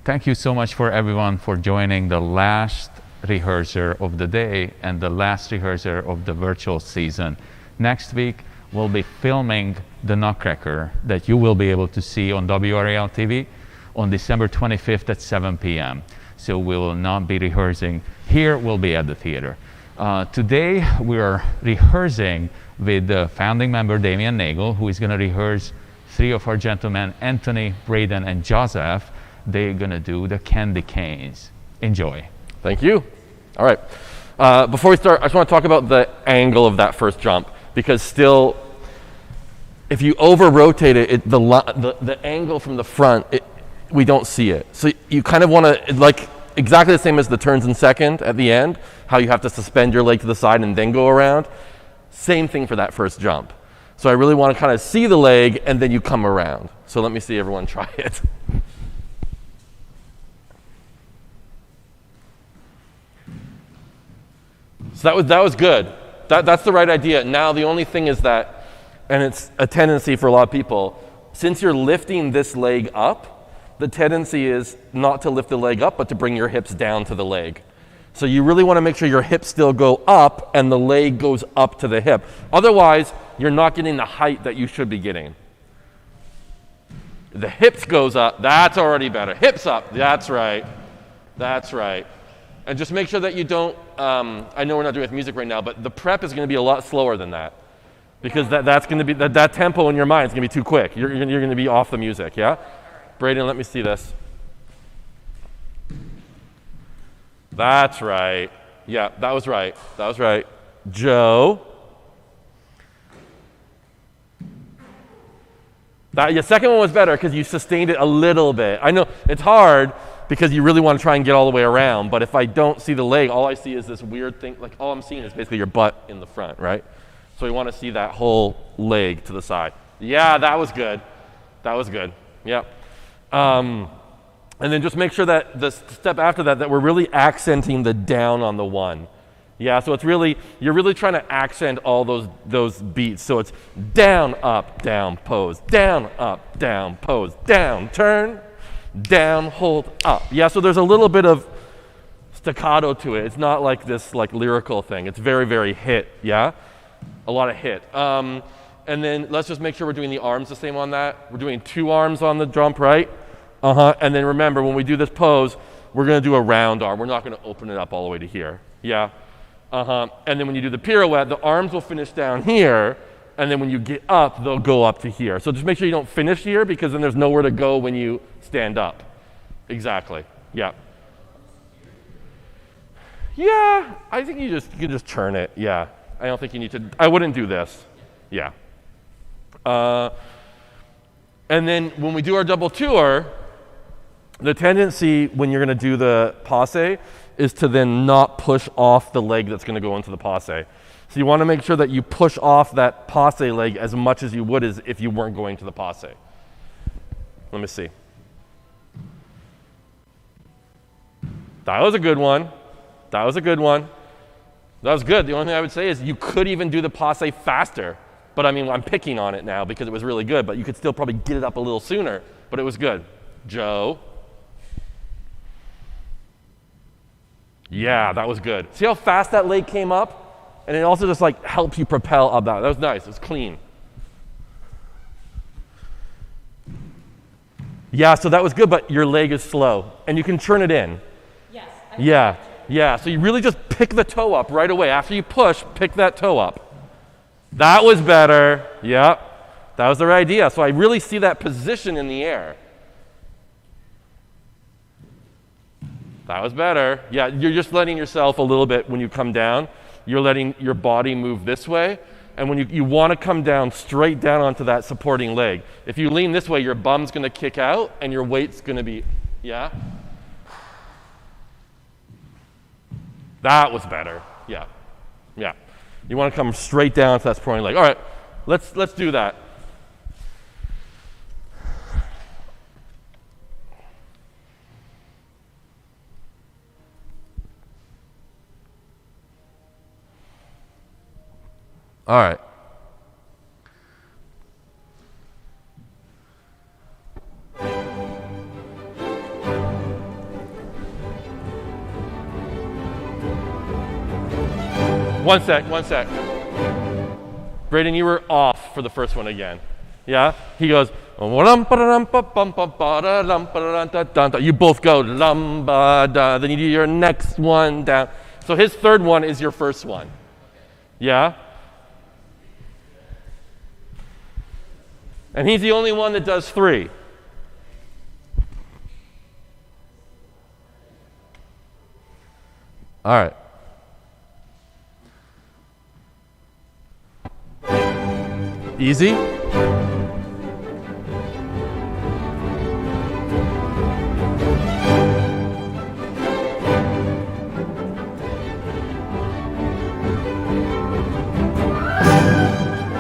Thank you so much for everyone for joining the last rehearsal of the day and the last rehearsal of the virtual season. Next week, we'll be filming the Nutcracker that you will be able to see on WRAL TV on December 25th at 7 p.m. So we will not be rehearsing here, we'll be at the theater. Today, we are rehearsing with the founding member, Dameon Nagel, who is going to rehearse three of our gentlemen, Anthony, Braden, and Joseph. They're going to do the candy canes. Enjoy. Thank you. All right. Before we start, I just want to talk about the angle of that first jump, because still, if you over-rotate it, the angle from the front, we don't see it. So you kind of want to, like, exactly the same as the turns in second at the end, how you have to suspend your leg to the side and then go around. Same thing for that first jump. So I really want to kind of see the leg and then you come around. So let me see everyone try it. So that was good. That's the right idea. Now the only thing is that, and it's a tendency for a lot of people, since you're lifting this leg up, the tendency is not to lift the leg up, but to bring your hips down to the leg. So you really want to make sure your hips still go up and the leg goes up to the hip. Otherwise, you're not getting the height that you should be getting. The hips goes up, that's already better. Hips up, that's right. That's right. And just make sure that you don't, I know we're not doing it with music right now, but the prep is going to be a lot slower than that. Because that's going to be, that tempo in your mind is going to be too quick. You're going to be off the music, yeah? Braden, let me see this. That's right. Yeah, that was right. That was right. Joe. Your second one was better because you sustained it a little bit. I know it's hard because you really want to try and get all the way around, but if I don't see the leg, all I see is this weird thing, like all I'm seeing is basically your butt in the front, right? So we want to see that whole leg to the side. Yeah, that was good. That was good. Yep. And then just make sure that the step after that we're really accenting the down on the one. Yeah, so it's really, you're really trying to accent all those beats. So it's down, up, down, pose, down, up, down, pose, down, turn, down, hold, up. Yeah, so there's a little bit of staccato to it. It's not like this like lyrical thing. It's very, very hit, yeah? A lot of hit. And then let's just make sure we're doing the arms the same on that. We're doing 2 arms on the jump, right? And then remember, when we do this pose, we're going to do a round arm. We're not going to open it up all the way to here. Yeah? And then when you do the pirouette, the arms will finish down here, and then when you get up, they'll go up to here. So just make sure you don't finish here, because then there's nowhere to go when you stand up. Exactly. Yeah. Yeah, I think you can just turn it. Yeah. I don't think you need to. I wouldn't do this. Yeah. And then when we do our double tour, the tendency when you're going to do the passe is to then not push off the leg that's going to go into the passe. So you want to make sure that you push off that passe leg as much as you would as if you weren't going to the passe. Let me see. That was a good one. That was a good one. That was good. The only thing I would say is you could even do the passe faster. But I mean, I'm picking on it now because it was really good, but you could still probably get it up a little sooner, but it was good. Joe. Yeah, that was good. See how fast that leg came up? And it also just like helps you propel up that. That was nice. It was clean. Yeah, so that was good, but your leg is slow. And you can turn it in. Yes. Yeah. So you really just pick the toe up right away. After you push, pick that toe up. That was better. Yep. That was the right idea. So I really see that position in the air. That was better. Yeah, you're just letting yourself a little bit when you come down. You're letting your body move this way. And when you want to come down straight down onto that supporting leg. If you lean this way, your bum's going to kick out and your weight's going to be, yeah? That was better. Yeah. You want to come straight down to that supporting leg. All right, let's do that. All right. One sec. Braden, you were off for the first one again. Yeah? He goes, you both go, then you do your next one down. So his third one is your first one. Yeah? And he's the only one that does 3. All right. Easy. All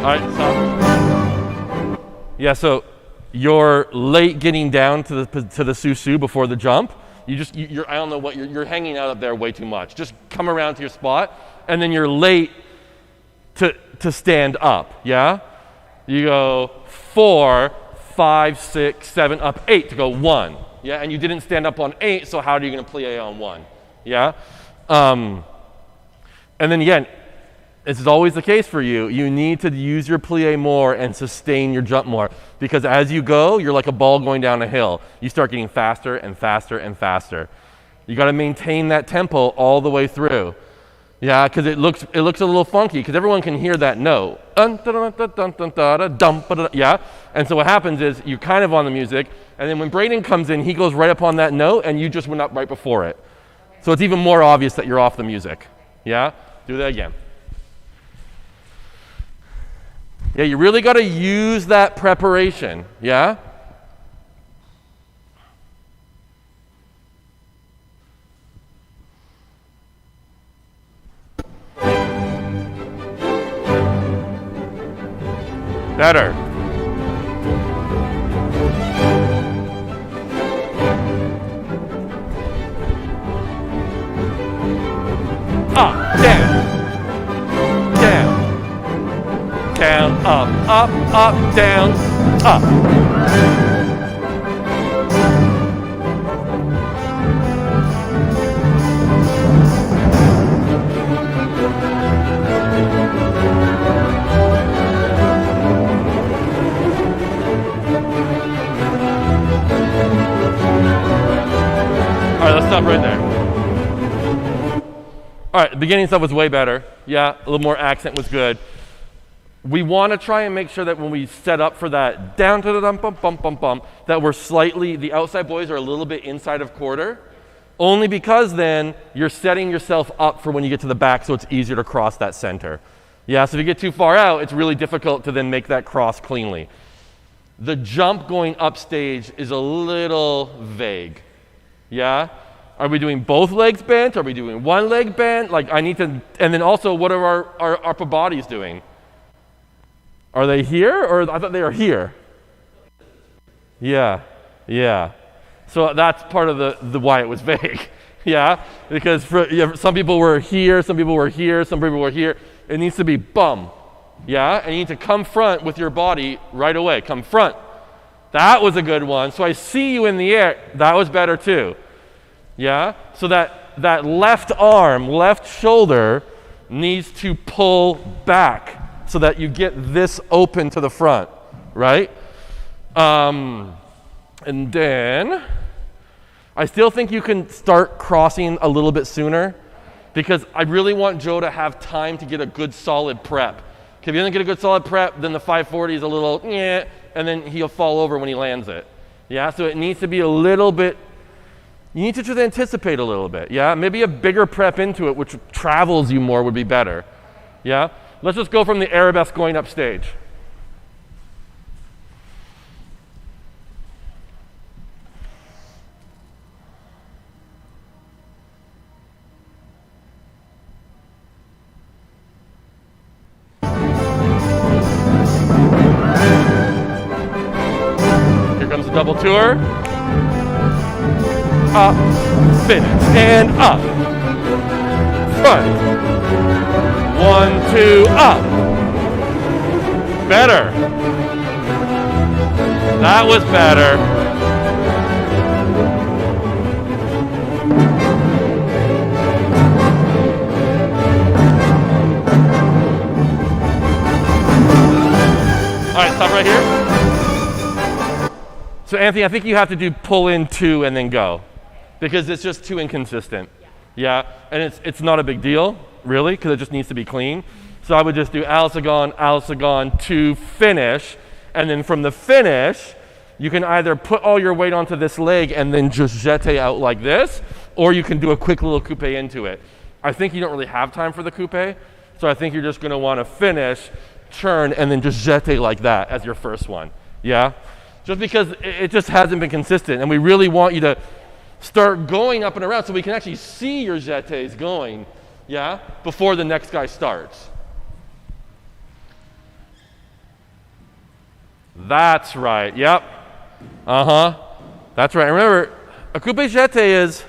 right, stop. Yeah, so you're late getting down to the susu before the jump. You're I don't know what you're hanging out up there way too much. Just come around to your spot, and then you're late to stand up. Yeah, you go 4, 5, 6, 7, up 8 to go 1. Yeah, and you didn't stand up on 8, so how are you going to plie on 1? Yeah, and then again, this is always the case for you. You need to use your plie more and sustain your jump more, because as you go, you're like a ball going down a hill. You start getting faster and faster and faster. You got to maintain that tempo all the way through. Yeah, because it looks a little funky, because everyone can hear that note. Yeah, and so what happens is you're kind of on the music, and then when Braden comes in, he goes right up on that note, and you just went up right before it. So it's even more obvious that you're off the music. Yeah, do that again. Yeah, you really got to use that preparation, yeah? Better. Up, down. Down, up, down, up. All right, let's stop right there. All right, the beginning stuff was way better. Yeah, a little more accent was good. We want to try and make sure that when we set up for that down to the bum, that we're slightly, the outside boys are a little bit inside of quarter, only because then you're setting yourself up for when you get to the back, so it's easier to cross that center. Yeah, so if you get too far out, it's really difficult to then make that cross cleanly. The jump going upstage is a little vague. Yeah? Are we doing both legs bent? Are we doing one leg bent? Like I need to, and then also what are our upper bodies doing? Are they here, or I thought they were here? Yeah. So that's part of the why it was vague. Yeah, because some people were here, some people were here, some people were here. It needs to be bum. Yeah, and you need to come front with your body right away. Come front. That was a good one. So I see you in the air. That was better too. Yeah, so that left arm, left shoulder needs to pull back, so that you get this open to the front, right? And then I still think you can start crossing a little bit sooner, because I really want Joe to have time to get a good solid prep. If he doesn't get a good solid prep, then the 540 is a little, and then he'll fall over when he lands it. Yeah, so it needs to be a little bit, you need to just anticipate a little bit, yeah? Maybe a bigger prep into it, which travels you more, would be better, yeah? Let's just go from the arabesque going upstage. Here comes the double tour. Up, finish, and up. Front. 1, 2, up. Better. That was better. So Anthony, I think you have to do pull in 2 and then go, because it's just too inconsistent. Yeah, and it's not a big deal, really, because it just needs to be clean. So I would just do alisagon, 2, finish, and then from the finish, you can either put all your weight onto this leg and then just jeté out like this, or you can do a quick little coupe into it. I think you don't really have time for the coupe, so I think you're just going to want to finish, turn, and then just jeté like that as your first one. Yeah? Just because it just hasn't been consistent, and we really want you to start going up and around so we can actually see your jetés going, yeah, before the next guy starts. That's right, yep. That's right. And remember, a coupe jeté is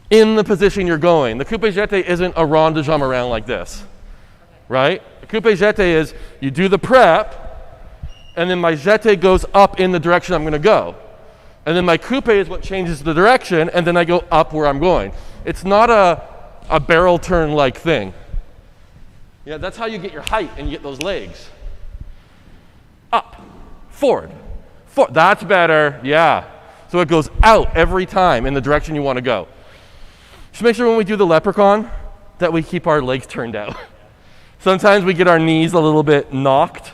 in the position you're going. The coupe jeté isn't a rond de jambe around like this, right? A coupe jeté is you do the prep, and then my jeté goes up in the direction I'm going to go. And then my coupe is what changes the direction, and then I go up where I'm going. It's not a barrel turn-like thing. Yeah, that's how you get your height and you get those legs. Up, forward. That's better, yeah. So it goes out every time in the direction you want to go. Just make sure when we do the leprechaun that we keep our legs turned out. Sometimes we get our knees a little bit knocked.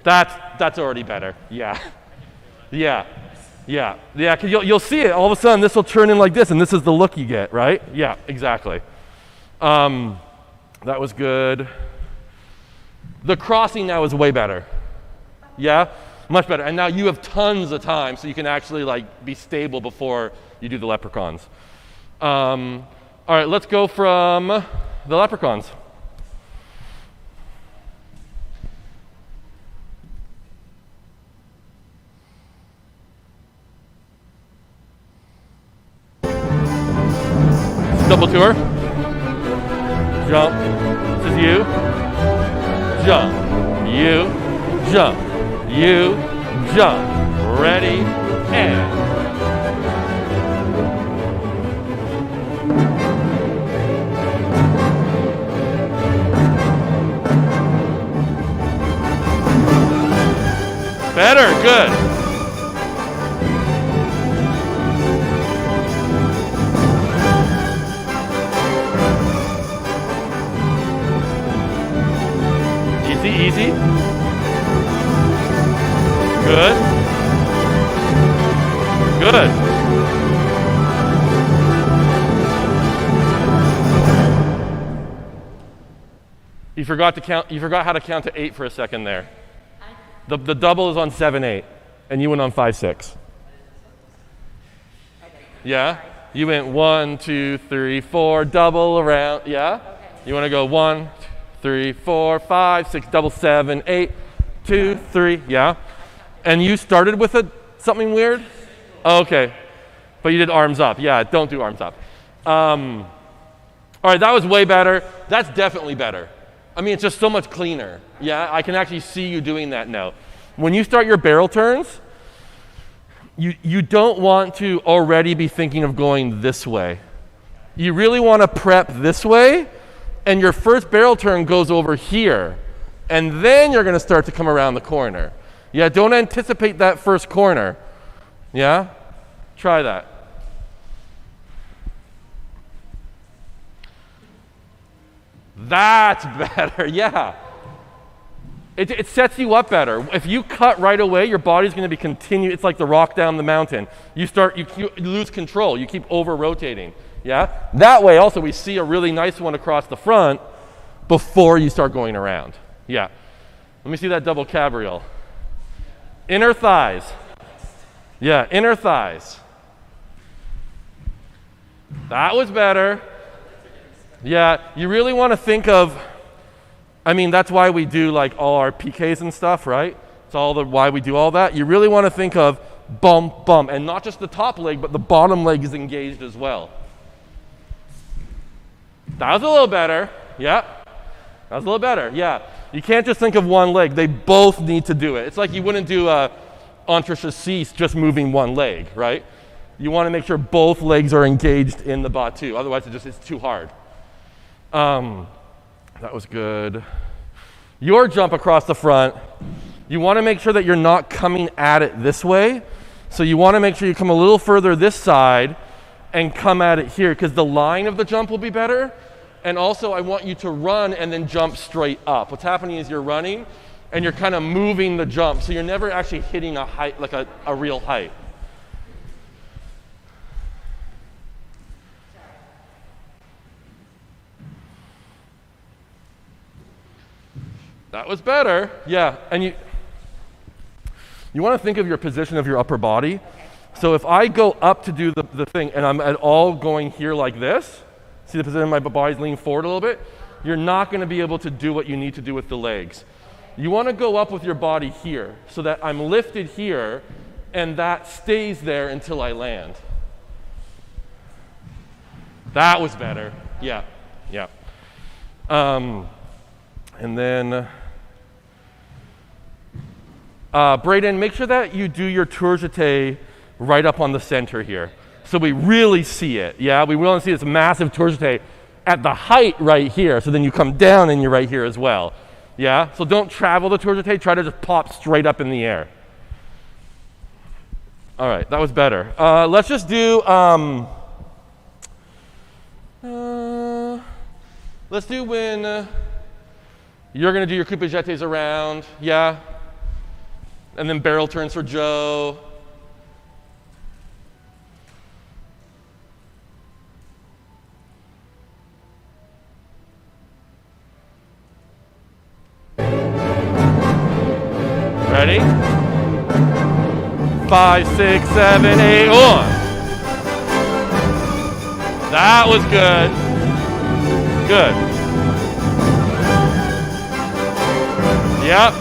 That's already better, yeah. Yeah, because you'll see it. All of a sudden, this will turn in like this, and this is the look you get, right? Yeah, exactly. That was good. The crossing now is way better. Yeah, much better. And now you have tons of time, so you can actually like be stable before you do the leprechauns. All right, let's go from the leprechauns. Double tour. Jump. This is you. Jump. You. Jump. You. Jump. Ready. And. Better. Good. Easy. Good. You forgot to count. You forgot how to count to 8 for a second there. The double is on 7/8, and you went on 5/6. Yeah. You went 1, 2, 3, 4, double around. Yeah. You want to go 1, 3, 4, 5, 6, double 7, 8, 2, 3, yeah. And you started with something weird? Okay. But you did arms up. Yeah, don't do arms up. All right, that was way better. That's definitely better. I mean, it's just so much cleaner. Yeah, I can actually see you doing that now. When you start your barrel turns, you don't want to already be thinking of going this way. You really want to prep this way, and your first barrel turn goes over here, and then you're going to start to come around the corner. Yeah, don't anticipate that first corner. Yeah? Try that. That's better, yeah. It sets you up better. If you cut right away, your body's going to be it's like the rock down the mountain. You lose control. You keep over-rotating. Yeah? That way, also, we see a really nice one across the front before you start going around. Yeah. Let me see that double cabriole. Inner thighs. Yeah, inner thighs. That was better. Yeah, you really want to think of, I mean, that's why we do like all our PKs and stuff, right? It's why we do all that. You really want to think of bump, bump, and not just the top leg, but the bottom leg is engaged as well. That was a little better. Yeah. That was a little better. Yeah. You can't just think of one leg. They both need to do it. It's like you wouldn't do entrechatsis just moving one leg, right? You want to make sure both legs are engaged in the batu. Otherwise, it's too hard. That was good. Your jump across the front, You want to make sure that you're not coming at it this way. So you want to make sure you come a little further this side and come at it here, because the line of the jump will be better. And also I want you to run and then jump straight up. What's happening is you're running and you're kind of moving the jump, so you're never actually hitting a height, like a real height. That was better. Yeah, and you want to think of your position of your upper body. Okay. So if I go up to do the thing and I'm at all going here like this, see the position of my body's leaning forward a little bit, you're not going to be able to do what you need to do with the legs. You want to go up with your body here so that I'm lifted here and that stays there until I land. That was better. Yeah, yeah. And then, Braden, make sure that you do your tour jeté right up on the center here, so we really see it. Yeah, we want to see this massive tour jeté at the height right here, so then you come down and you're right here as well. Yeah, so don't travel the tour jeté, try to just pop straight up in the air. All right, that was better. Let's just do, let's do when you're gonna do your coupe jetés around, yeah? And then barrel turns for Joe. Ready? 5, 6, 7, 8, 1. That was good. Good. Yep.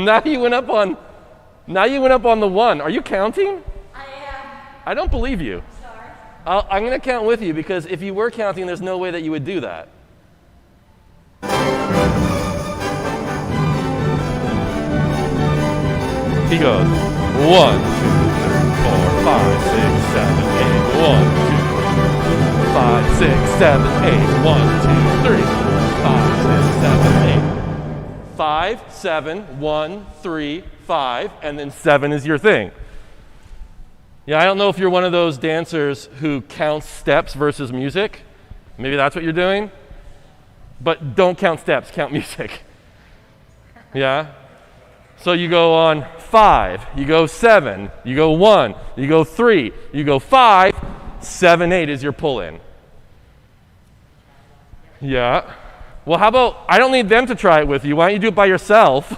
Now you went up on the 1. Are you counting? I am. I don't believe you. Sorry. I'm going to count with you, because if you were counting, there's no way that you would do that. He goes 1, 2, 3, 4, 5, 6, 7, 8. 1, 2, 5, 6, 7, 8. 1, 2, 3, 5, 6, 7, 8. 5, 7, 1, 3, 5, and then 7 is your thing. Yeah, I don't know if you're one of those dancers who counts steps versus music. Maybe that's what you're doing. But don't count steps, count music. Yeah? So you go on 5, you go 7, you go 1, you go 3, you go 5, 7, 8 is your pull-in. Yeah. Well, how about, I don't need them to try it with you. Why don't you do it by yourself?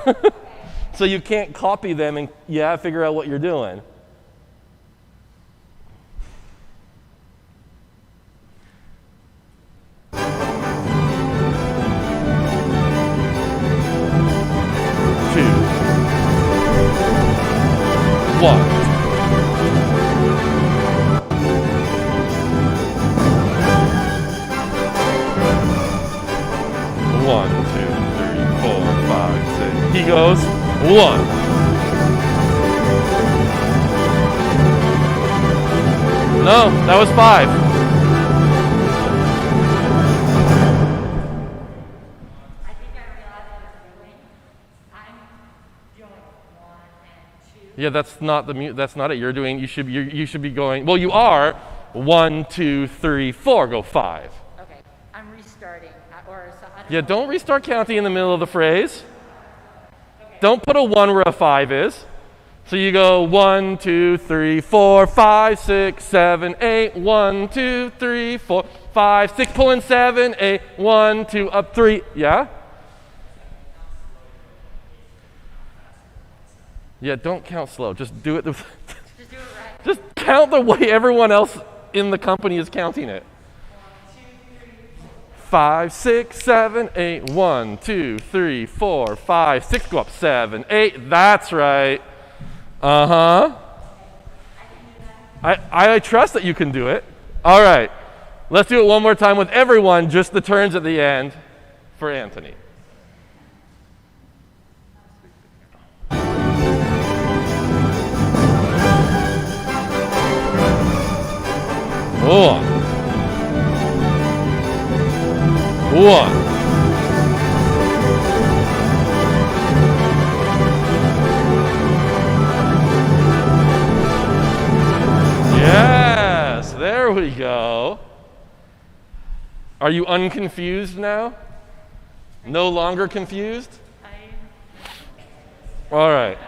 So you can't copy them and, yeah, figure out what you're doing. One. 1, 2, 3, 4, 5, 6. He goes 1. No, that was 5. I think I realized what I'm doing. I'm doing 1 and 2. Yeah, that's not it. You're doing. You should be going. Well, you are 1, 2, 3, 4. Go 5. Okay, I'm restarting. Yeah, don't restart counting in the middle of the phrase. Okay. Don't put a 1 where a 5 is. So you go 1, 2, 3, 4, 5, 6, 7, 8. 1, 2, 3, 4, 5, 6. Pull in 7, 8. 1, 2, up 3. Yeah? Yeah, don't count slow. Just do it. Just do it right. Just count the way everyone else in the company is counting it. 5, 6, 7, 8. 1, 2, 3, 4, 5, 6. Go up 7, 8. That's right. Uh-huh. I trust that you can do it. All right. Let's do it one more time with everyone, just the turns at the end for Anthony. One. One. Yes, there we go. Are you unconfused now? No longer confused? All right.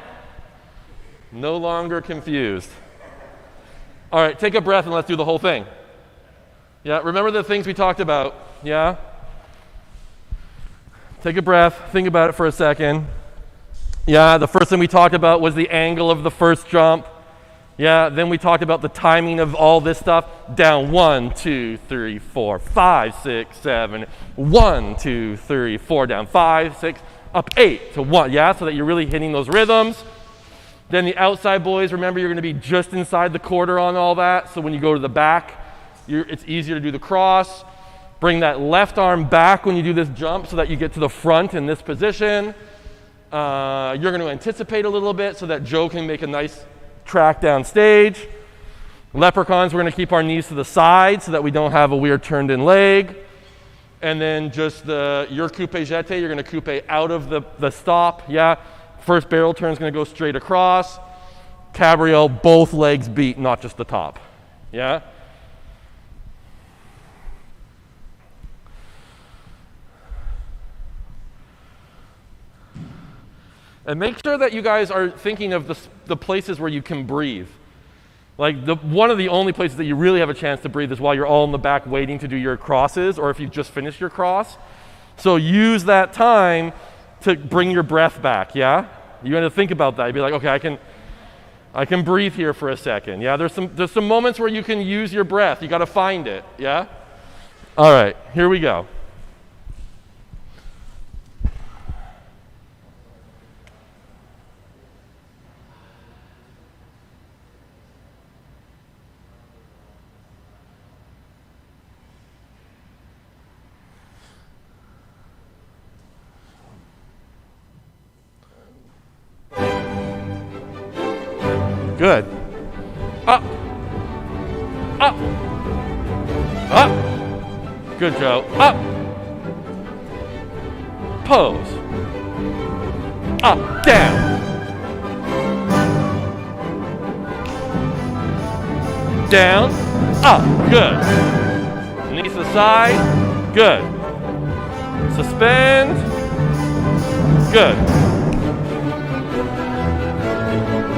No longer confused. All right, take a breath and let's do the whole thing. Yeah, remember the things we talked about? Yeah? Take a breath, think about it for a second. Yeah, the first thing we talked about was the angle of the first jump. Yeah, then we talked about the timing of all this stuff. Down 1, 2, 3, 4, 5, 6, 7. 1, 2, 3, 4. Down 5, 6, up 8 to 1. Yeah, so that you're really hitting those rhythms. Then the outside boys, remember you're going to be just inside the quarter on all that. So when you go to the back, it's easier to do the cross. Bring that left arm back when you do this jump so that you get to the front in this position. You're going to anticipate a little bit so that Joe can make a nice track down stage. Leprechauns, we're going to keep our knees to the side so that we don't have a weird turned in leg. And then just your coupe jeté, you're going to coupe out of the stop. Yeah. First barrel turn is going to go straight across. Cabriole, both legs beat, not just the top. Yeah? And make sure that you guys are thinking of the places where you can breathe. Like one of the only places that you really have a chance to breathe is while you're all in the back waiting to do your crosses or if you've just finished your cross. So use that time to bring your breath back, yeah? You got to think about that. You'd be like, okay, I can breathe here for a second. Yeah, there's some moments where you can use your breath. You got to find it, yeah? All right, here we go. Good. Up. Up. Up. Good, Joe. Up. Pose. Up. Down. Down. Up. Good. Knees to the side. Good. Suspend. Good.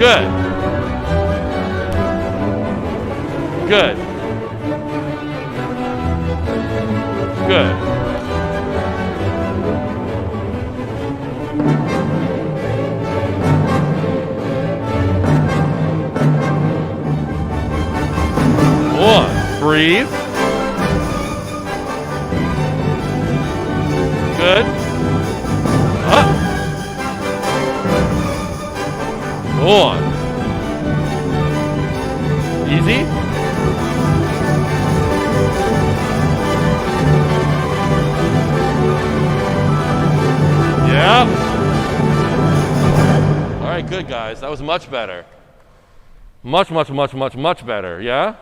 Good. Good. Good. One. Breathe. Good. Up. One. Easy. Yep. All right, good guys. That was much better. Much better, yeah?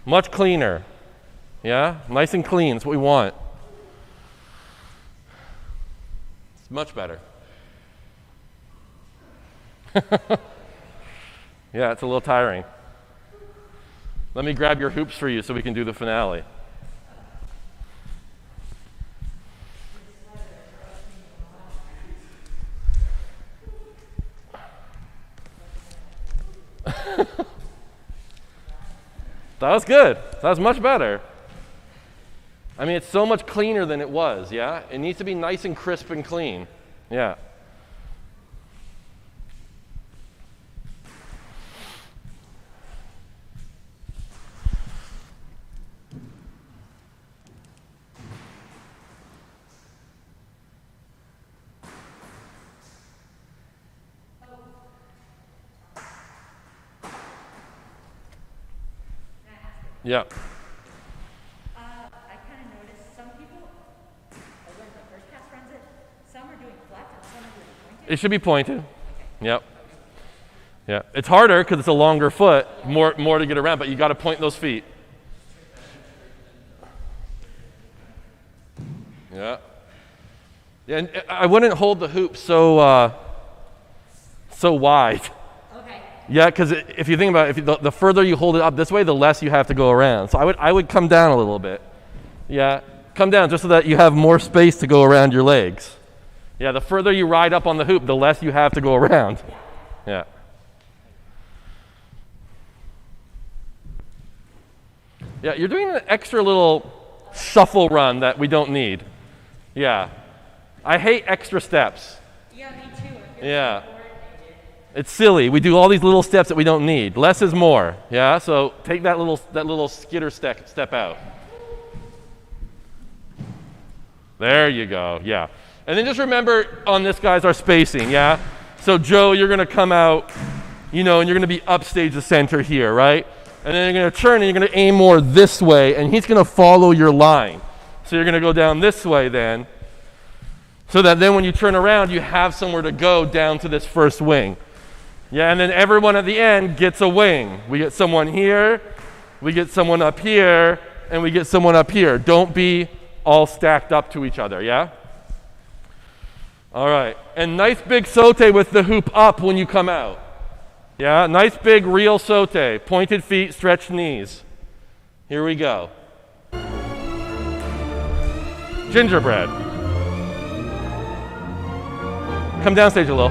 Much cleaner. Yeah? Nice and clean. That's what we want. It's much better. Yeah, it's a little tiring. Let me grab your hoops for you so we can do the finale. That was good. That was much better. I mean, it's so much cleaner than it was, yeah? It needs to be nice and crisp and clean. Yeah. Yeah. I kind of noticed some people, when the first pass runs it, some are doing flat and some are doing pointed. It should be pointed. Yep. Yeah. It's harder because it's a longer foot, more to get around, but you got to point those feet. Yeah. Yeah, and I wouldn't hold the hoop so wide. Okay. Yeah, because if you think about it, the further you hold it up this way, the less you have to go around. So I would come down a little bit. Yeah, come down just so that you have more space to go around your legs. Yeah, the further you ride up on the hoop, the less you have to go around. Yeah. Yeah, you're doing an extra little shuffle run that we don't need. Yeah. I hate extra steps. Yeah, me too. Yeah. It's silly. We do all these little steps that we don't need. Less is more. Yeah. So take that little skitter step out. There you go. Yeah. And then just remember on this, guys, our spacing. Yeah. So Joe, you're gonna come out, and you're gonna be upstage the center here, right? And then you're gonna turn and you're gonna aim more this way, and he's gonna follow your line. So you're gonna go down this way then. So that then when you turn around, you have somewhere to go down to this first wing. Yeah, and then everyone at the end gets a wing. We get someone here, we get someone up here, and we get someone up here. Don't be all stacked up to each other, yeah? All right, and nice big saute with the hoop up when you come out. Yeah, nice big real saute. Pointed feet, stretched knees. Here we go. Gingerbread. Come down stage a little.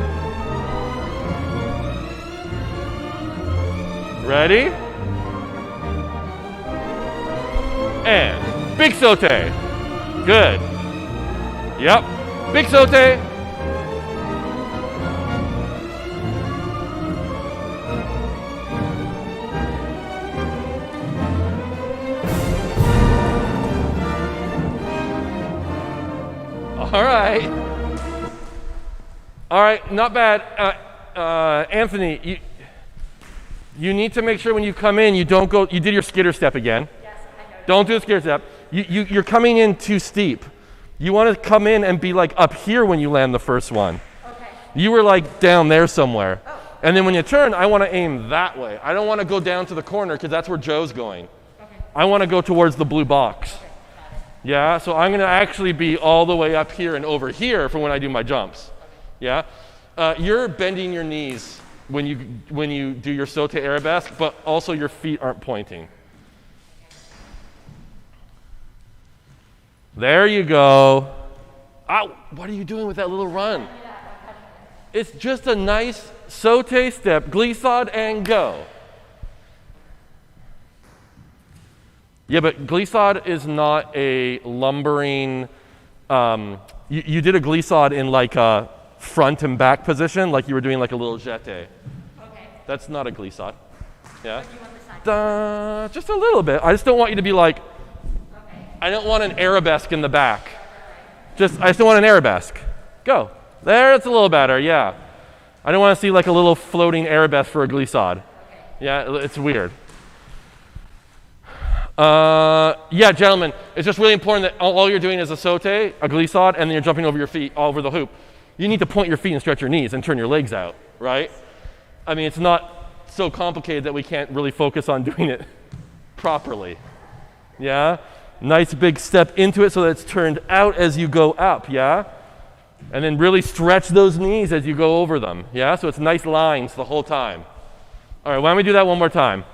Ready? And big saute. Good. Yep. Big saute. All right. All right, not bad. Anthony, you need to make sure when you come in, you don't go, you did your skitter step again. Yes, I know. Don't do the skitter step. You're coming in too steep. You want to come in and be like up here when you land the first one. Okay. You were like down there somewhere. Oh. And then when you turn, I want to aim that way. I don't want to go down to the corner because that's where Joe's going. Okay. I want to go towards the blue box. Okay, got it. Yeah, so I'm going to actually be all the way up here and over here for when I do my jumps. Yeah, you're bending your knees when you do your saute arabesque, but also your feet aren't pointing. There you go. Ow, what are you doing with that little run? It's just a nice saute step, glissade and go. Yeah, but glissade is not a lumbering. You did a glissade in like a front and back position, like you were doing like a little jeté. Okay. That's not a glissade. Yeah. What do you want the side? Just a little bit. I just don't want you to be like. Okay. I don't want an arabesque in the back. I just don't want an arabesque. Go. There, it's a little better. Yeah. I don't want to see like a little floating arabesque for a glissade. Okay. Yeah, it's weird. Yeah, gentlemen, it's just really important that all you're doing is a saute, a glissade, and then you're jumping over your feet all over the hoop. You need to point your feet and stretch your knees and turn your legs out, right? I mean, it's not so complicated that we can't really focus on doing it properly. Yeah? Nice big step into it so that it's turned out as you go up, yeah? And then really stretch those knees as you go over them, yeah? So it's nice lines the whole time. All right, why don't we do that one more time?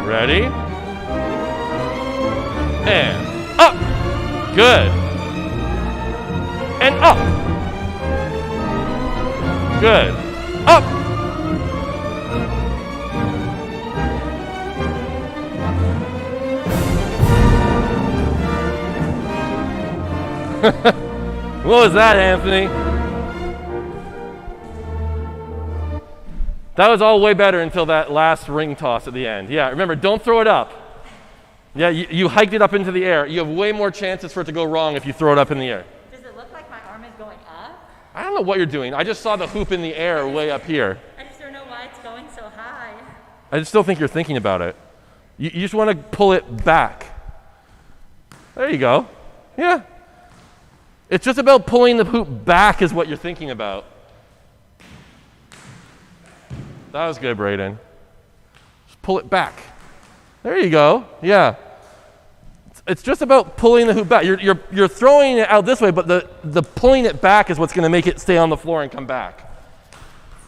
Ready? And up. Good. And up. Good. Up. What was that, Anthony? That was all way better until that last ring toss at the end. Yeah, remember, don't throw it up. Yeah, you hiked it up into the air. You have way more chances for it to go wrong if you throw it up in the air. Does it look like my arm is going up? I don't know what you're doing. I just saw the hoop in the air way up here. I just don't know why it's going so high. I just don't think you're thinking about it. You just want to pull it back. There you go. Yeah. It's just about pulling the hoop back is what you're thinking about. That was good, Braden. Just pull it back. There you go. Yeah. It's just about pulling the hoop back. You're throwing it out this way, but the pulling it back is what's going to make it stay on the floor and come back.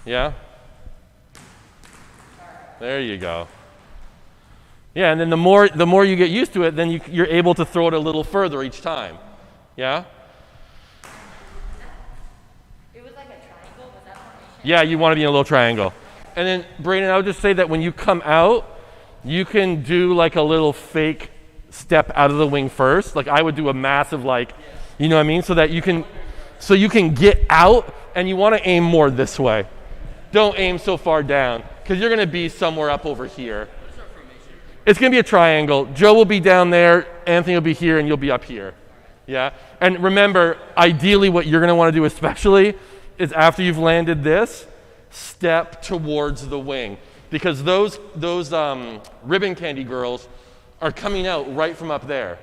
Yeah? There you go. Yeah, and then the more you get used to it, then you're able to throw it a little further each time. Yeah? It was like a triangle, was that formation? Yeah, you want to be in a little triangle. And then, Braden, I would just say that when you come out, you can do like a little fake step out of the wing first. Like I would do a massive you know what I mean? So you can get out, and you want to aim more this way. Don't aim so far down, because you're going to be somewhere up over here. It's going to be a triangle. Joe will be down there, Anthony will be here, and you'll be up here. Yeah? And remember, ideally what you're going to want to do especially is after you've landed this, step towards the wing. Because those ribbon candy girls are coming out right from up there.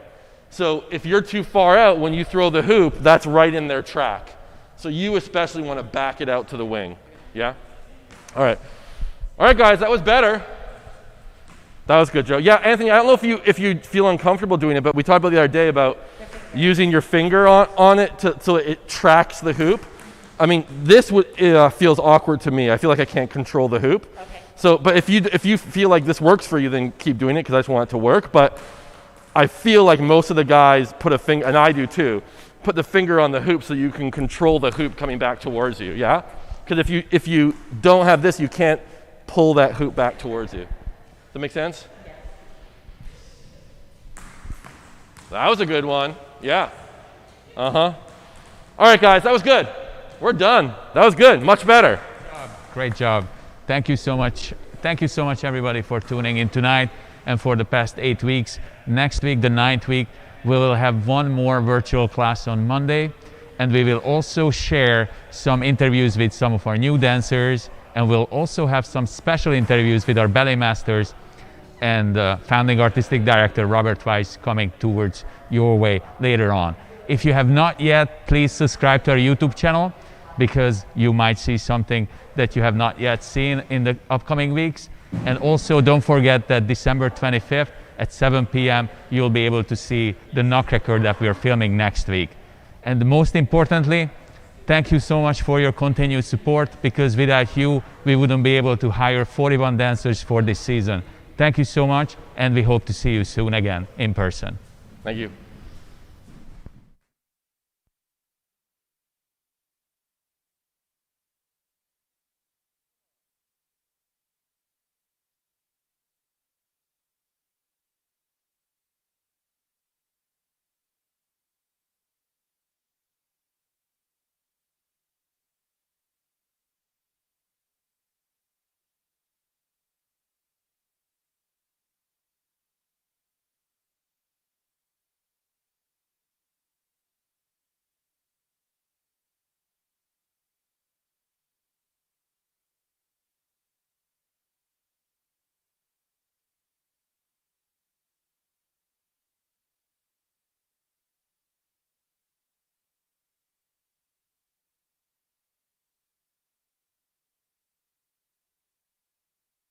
So if you're too far out, when you throw the hoop, that's right in their track. So you especially want to back it out to the wing. Yeah? All right. All right, guys, that was better. That was good, Joe. Yeah, Anthony, I don't know if you feel uncomfortable doing it, but we talked about the other day about using your finger on it so it tracks the hoop. I mean, this feels awkward to me. I feel like I can't control the hoop. Okay. So, but if you feel like this works for you, then keep doing it, because I just want it to work. But I feel like most of the guys put a finger, and I do too, put the finger on the hoop so you can control the hoop coming back towards you. Yeah? Because if you don't have this, you can't pull that hoop back towards you. Does that make sense? Yeah. That was a good one. Yeah. Uh-huh. All right, guys, that was good. We're done. That was good. Much better. Great job. Thank you so much. Thank you so much, everybody, for tuning in tonight and for the past 8 weeks. Next week, the 9th week, we will have one more virtual class on Monday, and we will also share some interviews with some of our new dancers, and we'll also have some special interviews with our ballet masters and founding artistic director Robert Weiss coming towards your way later on. If you have not yet, please subscribe to our YouTube channel, because you might see something that you have not yet seen in the upcoming weeks. And also don't forget that December 25th at 7 p.m. you'll be able to see the Nutcracker that we are filming next week. And most importantly, thank you so much for your continued support, because without you, we wouldn't be able to hire 41 dancers for this season. Thank you so much, and we hope to see you soon again in person. Thank you.